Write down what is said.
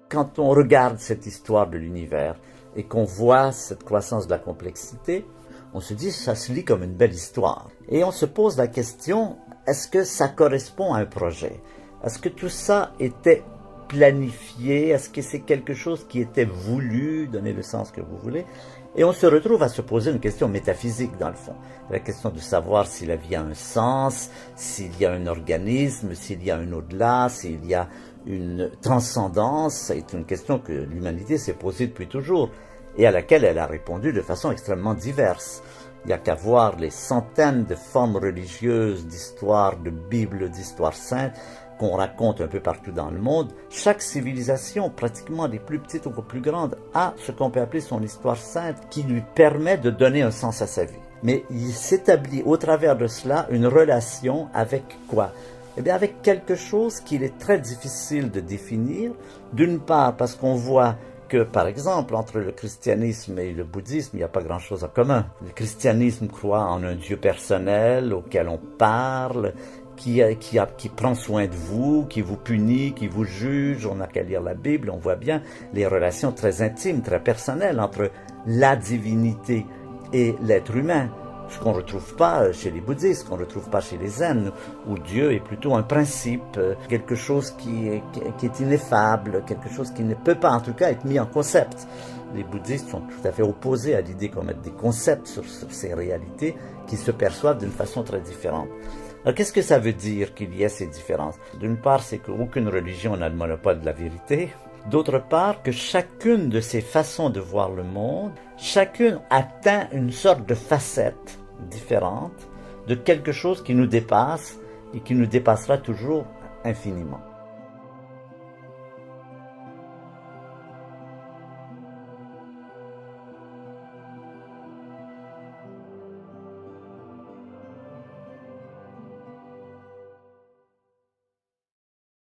Quand on regarde cette histoire de l'univers et qu'on voit cette croissance de la complexité, on se dit ça se lit comme une belle histoire. Et on se pose la question, est-ce que ça correspond à un projet? Est-ce que tout ça était planifié? Est-ce que c'est quelque chose qui était voulu, donner le sens que vous voulez? Et on se retrouve à se poser une question métaphysique dans le fond. La question de savoir si la vie a un sens, s'il y a un organisme, s'il y a un au-delà, s'il y a une transcendance. C'est une question que l'humanité s'est posée depuis toujours et à laquelle elle a répondu de façon extrêmement diverse. Il n'y a qu'à voir les centaines de formes religieuses, d'histoires, de Bibles, d'histoires saintes qu'on raconte un peu partout dans le monde. Chaque civilisation, pratiquement des plus petites aux plus grandes, a ce qu'on peut appeler son histoire sainte qui lui permet de donner un sens à sa vie. Mais il s'établit au travers de cela une relation avec quoi? Eh bien avec quelque chose qu'il est très difficile de définir, d'une part parce qu'on voit que, par exemple, entre le christianisme et le bouddhisme, il n'y a pas grand-chose en commun. Le christianisme croit en un Dieu personnel auquel on parle, qui prend soin de vous, qui vous punit, qui vous juge. On n'a qu'à lire la Bible, on voit bien les relations très intimes, très personnelles entre la divinité et l'être humain. Ce qu'on ne retrouve pas chez les bouddhistes, qu'on ne retrouve pas chez les zen, où Dieu est plutôt un principe, quelque chose qui est ineffable, quelque chose qui ne peut pas en tout cas être mis en concept. Les bouddhistes sont tout à fait opposés à l'idée qu'on mette des concepts sur ces réalités qui se perçoivent d'une façon très différente. Alors qu'est-ce que ça veut dire qu'il y ait ces différences? D'une part, c'est qu'aucune religion n'a le monopole de la vérité. D'autre part, que chacune de ces façons de voir le monde, chacune atteint une sorte de facette différente de quelque chose qui nous dépasse et qui nous dépassera toujours infiniment.